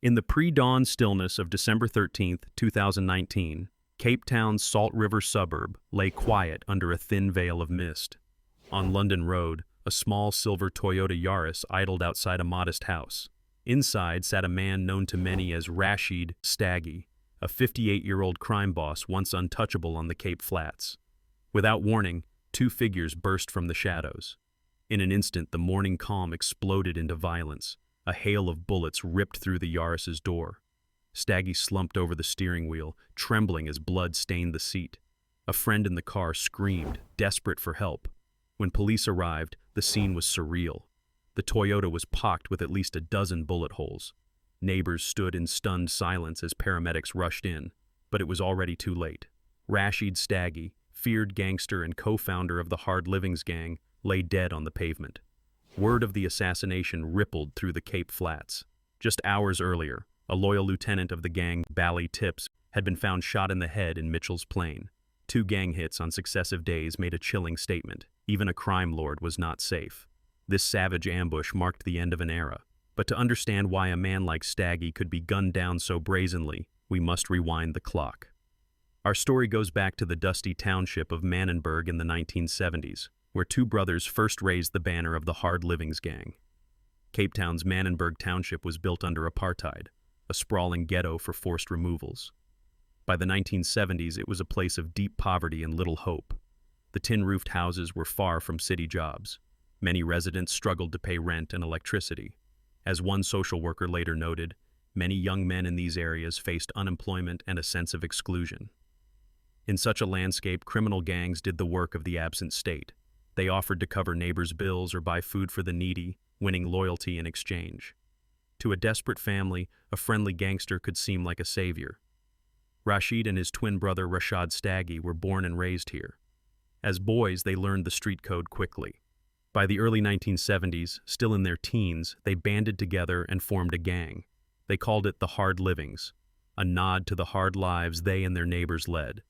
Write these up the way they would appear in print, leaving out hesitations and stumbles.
In the pre-dawn stillness of December 13th, 2019, Cape Town's Salt River suburb lay quiet under a thin veil of mist. On London Road, a small silver Toyota Yaris idled outside a modest house. Inside sat a man known to many as Rashied Staggie, a 58-year-old crime boss once untouchable on the Cape Flats. Without warning, two figures burst from the shadows. In an instant, the morning calm exploded into violence. A hail of bullets ripped through the Yaris's door. Staggie slumped over the steering wheel, trembling as blood stained the seat. A friend in the car screamed, desperate for help. When police arrived, the scene was surreal. The Toyota was pocked with at least a dozen bullet holes. Neighbors stood in stunned silence as paramedics rushed in, but it was already too late. Rashied Staggie, feared gangster and co-founder of the Hard Livings gang, lay dead on the pavement. Word of the assassination rippled through the Cape Flats. Just hours earlier, a loyal lieutenant of the gang, Bally Tips, had been found shot in the head in Mitchell's Plain. Two gang hits on successive days made a chilling statement. Even a crime lord was not safe. This savage ambush marked the end of an era. But to understand why a man like Staggie could be gunned down so brazenly, we must rewind the clock. Our story goes back to the dusty township of Manenberg in the 1970s, where two brothers first raised the banner of the Hard Livings gang. Cape Town's Manenberg Township was built under apartheid, a sprawling ghetto for forced removals. By the 1970s, it was a place of deep poverty and little hope. The tin-roofed houses were far from city jobs. Many residents struggled to pay rent and electricity. As one social worker later noted, many young men in these areas faced unemployment and a sense of exclusion. In such a landscape, criminal gangs did the work of the absent state. They offered to cover neighbors' bills or buy food for the needy, winning loyalty in exchange. To a desperate family, a friendly gangster could seem like a savior. Rashied and his twin brother Rashied Staggie were born and raised here. As boys, they learned the street code quickly. By the early 1970s, still in their teens, they banded together and formed a gang. They called it the Hard Livings, a nod to the hard lives they and their neighbors led.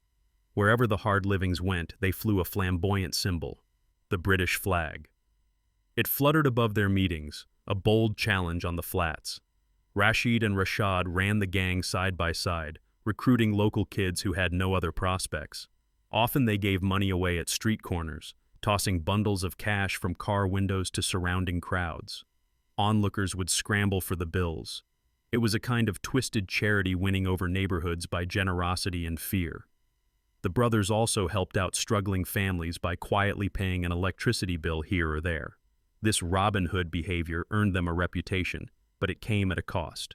Wherever the Hard Livings went, they flew a flamboyant symbol, the British flag. It fluttered above their meetings, a bold challenge on the flats. Rashied and Rashied ran the gang side by side, recruiting local kids who had no other prospects. Often they gave money away at street corners, tossing bundles of cash from car windows to surrounding crowds. Onlookers would scramble for the bills. It was a kind of twisted charity winning over neighborhoods by generosity and fear. The brothers also helped out struggling families by quietly paying an electricity bill here or there. This Robin Hood behavior earned them a reputation, but it came at a cost.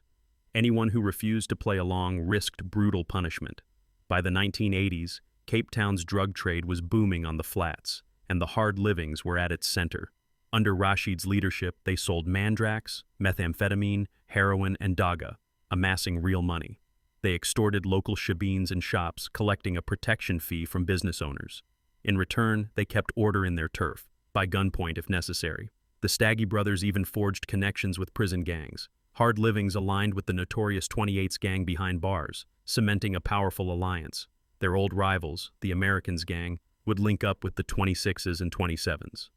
Anyone who refused to play along risked brutal punishment. By the 1980s, Cape Town's drug trade was booming on the flats, and the Hard Livings were at its center. Under Rashied's leadership, they sold mandrax, methamphetamine, heroin, and daga, amassing real money. They extorted local shebeens and shops, collecting a protection fee from business owners. In return, they kept order in their turf, by gunpoint if necessary. The Staggie brothers even forged connections with prison gangs. Hard Livings aligned with the notorious 28's gang behind bars, cementing a powerful alliance. Their old rivals, the Americans gang, would link up with the 26s and 27s.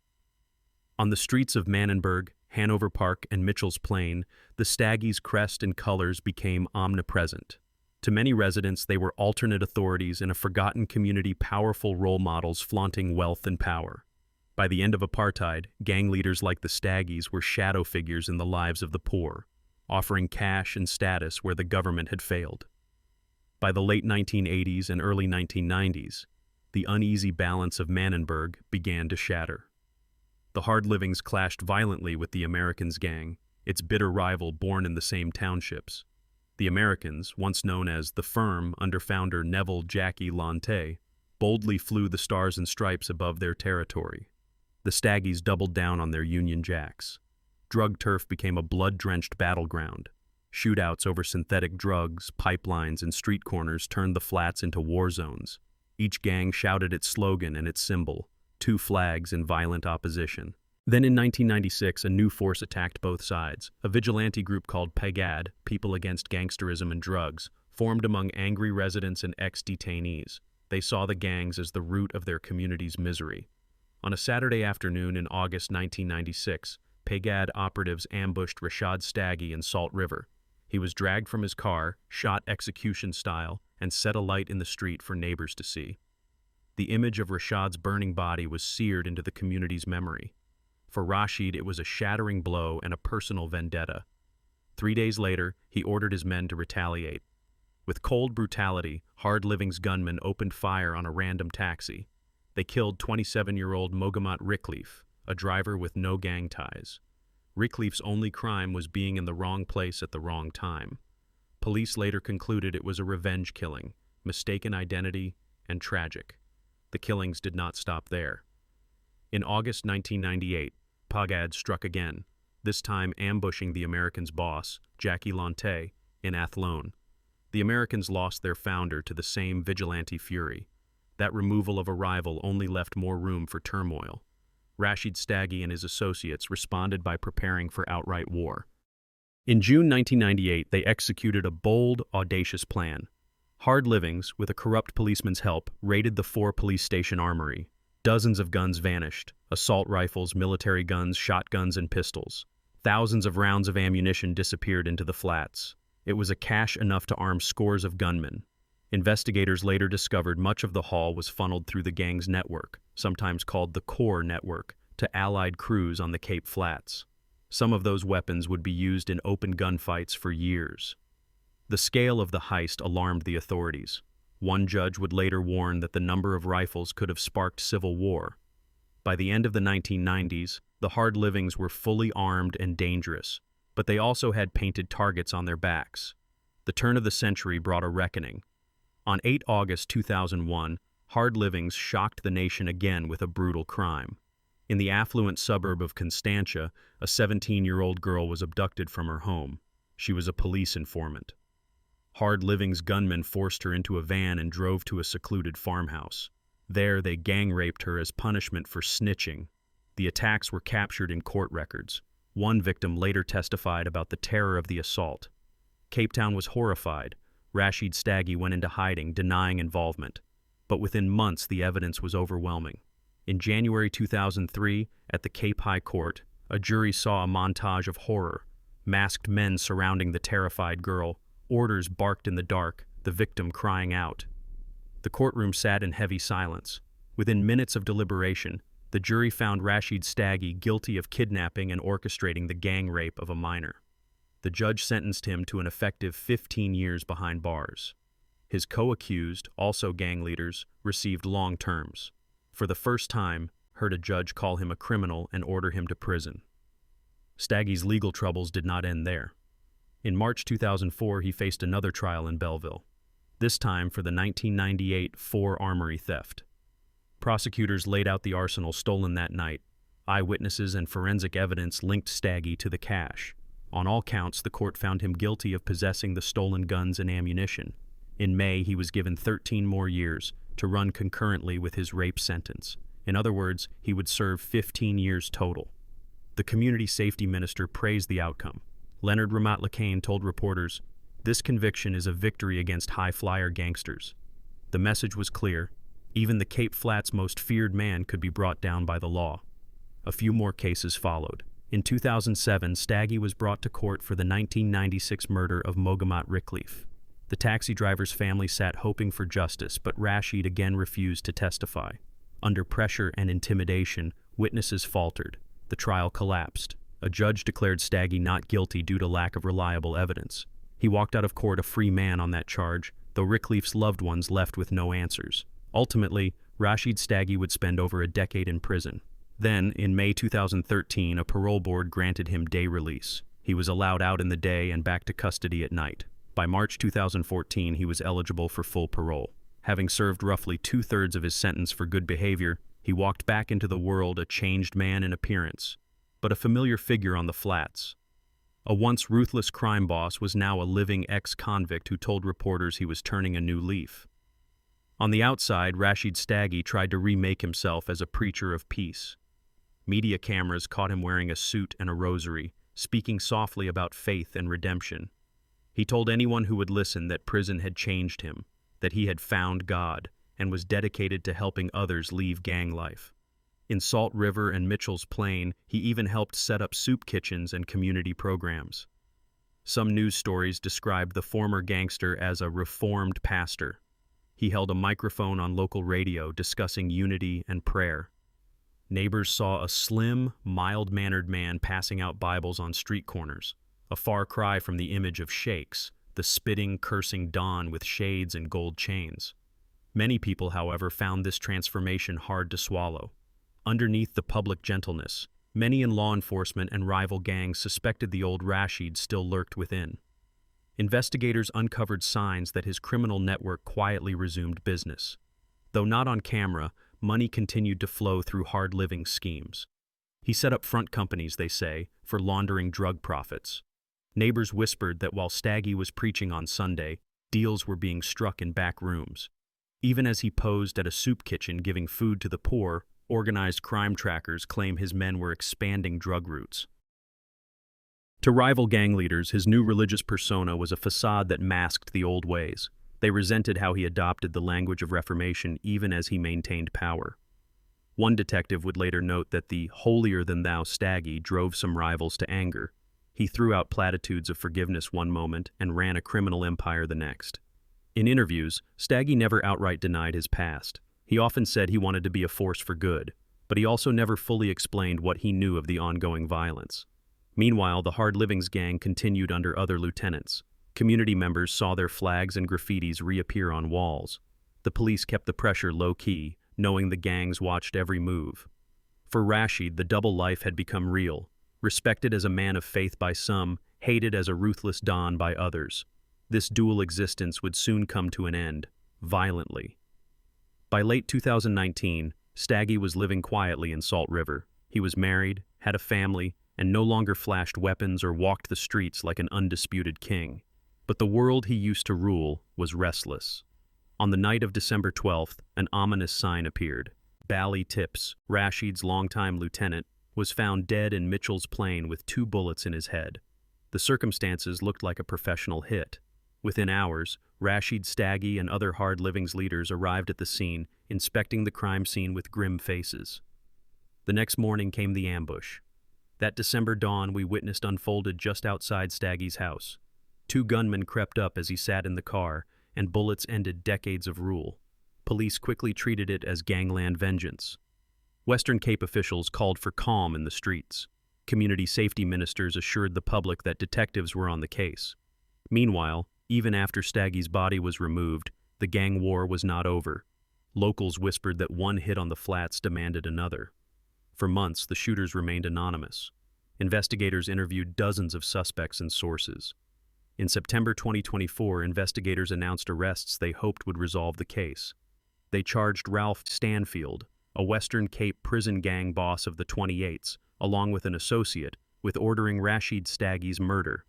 On the streets of Manenberg, Hanover Park, and Mitchell's Plain, the Staggies' crest and colors became omnipresent. To many residents, they were alternate authorities in a forgotten community, powerful role models flaunting wealth and power. By the end of apartheid, gang leaders like the Staggies were shadow figures in the lives of the poor, offering cash and status where the government had failed. By the late 1980s and early 1990s, the uneasy balance of Manenberg began to shatter. The Hard Livings clashed violently with the Americans gang, its bitter rival born in the same townships. The Americans, once known as the Firm under founder Neville "Jackie" Lonte, boldly flew the stars and stripes above their territory. The Staggies doubled down on their Union Jacks. Drug turf became a blood-drenched battleground. Shootouts over synthetic drugs, pipelines, and street corners turned the flats into war zones. Each gang shouted its slogan and its symbol, two flags in violent opposition. Then in 1996, a new force attacked both sides. A vigilante group called PAGAD, People Against Gangsterism and Drugs, formed among angry residents and ex-detainees. They saw the gangs as the root of their community's misery. On a Saturday afternoon in August 1996, PAGAD operatives ambushed Rashied Staggie in Salt River. He He was dragged from his car, shot execution style, and set alight in the street for neighbors to see. The image of Rashied's burning body was seared into the community's memory. For Rashied, it was a shattering blow and a personal vendetta. 3 days later, he ordered his men to retaliate. With cold brutality, Hard Living's gunmen opened fire on a random taxi. They killed 27-year-old Mohamed Rickleaf, a driver with no gang ties. Rickleaf's only crime was being in the wrong place at the wrong time. Police later concluded it was a revenge killing, mistaken identity, and tragic. The killings did not stop there. In August 1998, Pagad struck again, this time ambushing the Americans' boss, Jackie Lonte, in Athlone. The Americans lost their founder to the same vigilante fury. That removal of a rival only left more room for turmoil. Rashied Staggie and his associates responded by preparing for outright war. In June 1998, they executed a bold, audacious plan. Hard Livings, with a corrupt policeman's help, raided the 4 police station armory. Dozens of guns vanished: assault rifles, military guns, shotguns, and pistols. Thousands of rounds of ammunition disappeared into the flats. It was a cache enough to arm scores of gunmen. Investigators later discovered much of the haul was funneled through the gang's network, sometimes called the Core Network, to Allied crews on the Cape Flats. Some of those weapons would be used in open gunfights for years. The scale of the heist alarmed the authorities. One judge would later warn that the number of rifles could have sparked civil war. By the end of the 1990s, the Hard Livings were fully armed and dangerous, but they also had painted targets on their backs. The turn of the century brought a reckoning. On 8 August 2001, Hard Livings shocked the nation again with a brutal crime. In the affluent suburb of Constantia, a 17-year-old girl was abducted from her home. She was a police informant. Hard Living's gunmen forced her into a van and drove to a secluded farmhouse. There, they gang-raped her as punishment for snitching. The attacks were captured in court records. One victim later testified about the terror of the assault. Cape Town was horrified. Rashied Staggie went into hiding, denying involvement. But within months, the evidence was overwhelming. In January 2003, at the Cape High Court, a jury saw a montage of horror. Masked men surrounding the terrified girl, orders barked in the dark, the victim crying out. The courtroom sat in heavy silence. Within minutes of deliberation, the jury found Rashied Staggie guilty of kidnapping and orchestrating the gang rape of a minor. The judge sentenced him to an effective 15 years behind bars. His co-accused, also gang leaders, received long terms. For the first time, heard a judge call him a criminal and order him to prison. Staggie's legal troubles did not end there. In March 2004, he faced another trial in Belleville, this time for the 1998 Ford Armory theft. Prosecutors laid out the arsenal stolen that night. Eyewitnesses and forensic evidence linked Staggie to the cache. On all counts, the court found him guilty of possessing the stolen guns and ammunition. In May, he was given 13 more years to run concurrently with his rape sentence. In other words, he would serve 15 years total. The community safety minister praised the outcome. Leonard Ramat-Lacane told reporters, "This conviction is a victory against high-flyer gangsters." The message was clear. Even the Cape Flats' most feared man could be brought down by the law. A few more cases followed. In 2007, Staggie was brought to court for the 1996 murder of Mohamed Rickleaf. The taxi driver's family sat hoping for justice, but Rashied again refused to testify. Under pressure and intimidation, witnesses faltered. The trial collapsed. A judge declared Staggie not guilty due to lack of reliable evidence. He walked out of court a free man on that charge, though Rickleaf's loved ones left with no answers. Ultimately, Rashied Staggie would spend over a decade in prison. Then, in May 2013, a parole board granted him day release. He was allowed out in the day and back to custody at night. By March 2014, he was eligible for full parole. Having served roughly 2/3 of his sentence for good behavior, he walked back into the world a changed man in appearance, but a familiar figure on the flats. A once ruthless crime boss was now a living ex-convict who told reporters he was turning a new leaf. On the outside, Rashied Staggie tried to remake himself as a preacher of peace. Media cameras caught him wearing a suit and a rosary, speaking softly about faith and redemption. He told anyone who would listen that prison had changed him, that he had found God, and was dedicated to helping others leave gang life. In Salt River and Mitchell's Plain, he even helped set up soup kitchens and community programs. Some news stories described the former gangster as a reformed pastor. He held a microphone on local radio discussing unity and prayer. Neighbors saw a slim, mild-mannered man passing out Bibles on street corners, a far cry from the image of sheikhs, the spitting, cursing Don with shades and gold chains. Many people, however, found this transformation hard to swallow. Underneath the public gentleness, many in law enforcement and rival gangs suspected the old Rashied still lurked within. Investigators uncovered signs that his criminal network quietly resumed business. Though not on camera, money continued to flow through hard-living schemes. He set up front companies, they say, for laundering drug profits. Neighbors whispered that while Staggie was preaching on Sunday, deals were being struck in back rooms. Even as he posed at a soup kitchen giving food to the poor, organized crime trackers claim his men were expanding drug routes. To rival gang leaders, his new religious persona was a facade that masked the old ways. They resented how he adopted the language of reformation even as he maintained power. One detective would later note that the holier-than-thou Staggie drove some rivals to anger. He threw out platitudes of forgiveness one moment and ran a criminal empire the next. In interviews, Staggie never outright denied his past. He often said he wanted to be a force for good, but he also never fully explained what he knew of the ongoing violence. Meanwhile, the Hard Livings gang continued under other lieutenants. Community members saw their flags and graffitis reappear on walls. The police kept the pressure low-key, knowing the gangs watched every move. For Rashied, the double life had become real. Respected as a man of faith by some, hated as a ruthless Don by others. This dual existence would soon come to an end, violently. By late 2019, Staggie was living quietly in Salt River. He was married, had a family, and no longer flashed weapons or walked the streets like an undisputed king. But the world he used to rule was restless. On the night of December 12th, an ominous sign appeared. Bally Tips, Rashied's longtime lieutenant, was found dead in Mitchell's Plain with 2 bullets in his head. The circumstances looked like a professional hit. Within hours, Rashied Staggie and other Hard Livings leaders arrived at the scene, inspecting the crime scene with grim faces. The next morning came the ambush. That December dawn we witnessed unfolded just outside Staggie's house. 2 gunmen crept up as he sat in the car, and bullets ended decades of rule. Police quickly treated it as gangland vengeance. Western Cape officials called for calm in the streets. Community safety ministers assured the public that detectives were on the case. Meanwhile, even after Staggie's body was removed, the gang war was not over. Locals whispered that one hit on the flats demanded another. For months, the shooters remained anonymous. Investigators interviewed dozens of suspects and sources. In September 2024, investigators announced arrests they hoped would resolve the case. They charged Ralph Stanfield, a Western Cape prison gang boss of the 28s, along with an associate, with ordering Rashied Staggie's murder.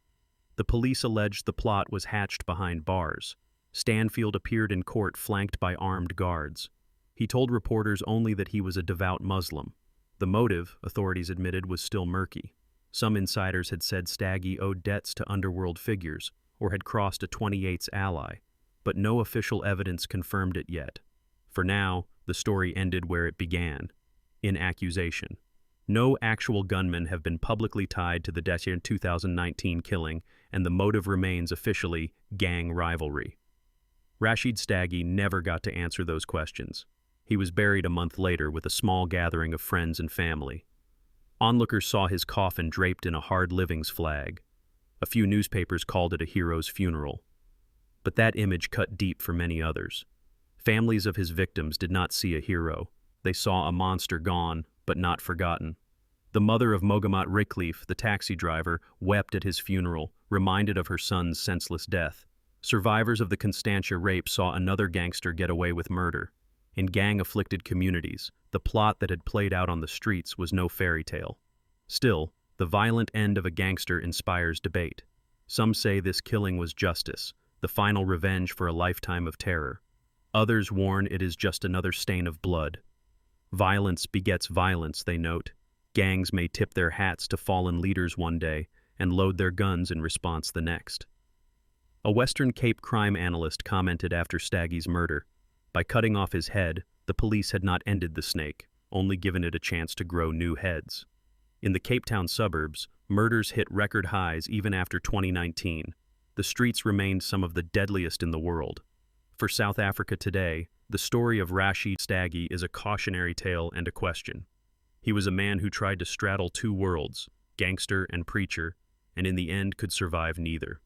The police alleged the plot was hatched behind bars. Stanfield appeared in court flanked by armed guards. He told reporters only that he was a devout Muslim. The motive, authorities admitted, was still murky. Some insiders had said Staggie owed debts to Underworld figures or had crossed a 28's ally, but no official evidence confirmed it yet. For now, the story ended where it began, in accusation. No actual gunmen have been publicly tied to the December 2019 killing, and the motive remains officially gang rivalry. Rashied Staggie never got to answer those questions. He was buried a month later with a small gathering of friends and family. Onlookers saw his coffin draped in a Hard Livings flag. A few newspapers called it a hero's funeral. But that image cut deep for many others. Families of his victims did not see a hero. They saw a monster gone, but not forgotten. The mother of Mogamat Rickleaf, the taxi driver, wept at his funeral, reminded of her son's senseless death. Survivors of the Constantia rape saw another gangster get away with murder. In gang-afflicted communities, the plot that had played out on the streets was no fairy tale. Still, the violent end of a gangster inspires debate. Some say this killing was justice, the final revenge for a lifetime of terror. Others warn it is just another stain of blood. Violence begets violence, they note. Gangs may tip their hats to fallen leaders one day and load their guns in response the next. A Western Cape crime analyst commented after Staggie's murder, by cutting off his head, the police had not ended the snake, only given it a chance to grow new heads. In the Cape Town suburbs, Murders hit record highs even after 2019. The streets remained some of the deadliest in the world. For South Africa today, the story of Rashied Staggie is a cautionary tale and a question. He was a man who tried to straddle two worlds, gangster and preacher, and in the end could survive neither.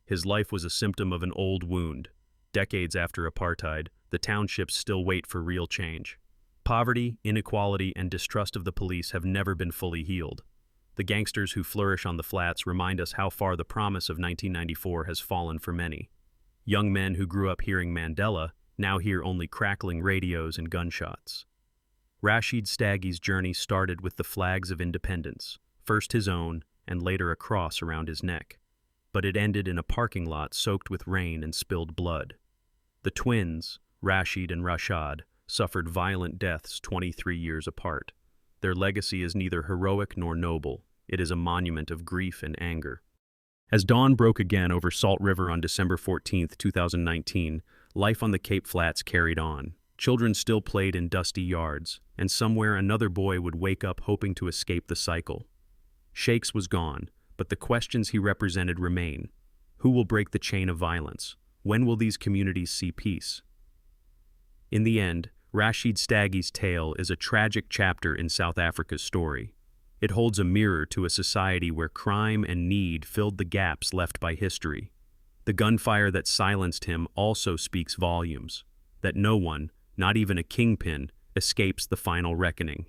His life was a symptom of an old wound. Decades after apartheid, the townships still wait for real change. Poverty, inequality, and distrust of the police have never been fully healed. The gangsters who flourish on the flats remind us how far the promise of 1994 has fallen for many. Young men who grew up hearing Mandela now hear only crackling radios and gunshots. Rashied Staggie's journey started with the flags of independence, first his own and later a cross around his neck. But it ended in a parking lot soaked with rain and spilled blood. The twins, Rashied and Rashied, suffered violent deaths 23 years apart. Their legacy is neither heroic nor noble. It is a monument of grief and anger. As dawn broke again over Salt River on December 14, 2019, life on the Cape Flats carried on. Children still played in dusty yards, and somewhere another boy would wake up hoping to escape the cycle. Shakes was gone, but the questions he represented remain. Who will break the chain of violence? When will these communities see peace? In the end, Rashied Staggie's tale is a tragic chapter in South Africa's story. It holds a mirror to a society where crime and need filled the gaps left by history. The gunfire that silenced him also speaks volumes, that no one, not even a kingpin, escapes the final reckoning.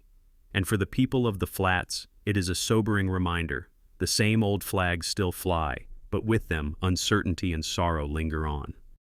And for the people of the flats, it is a sobering reminder. The same old flags still fly, but with them, uncertainty and sorrow linger on.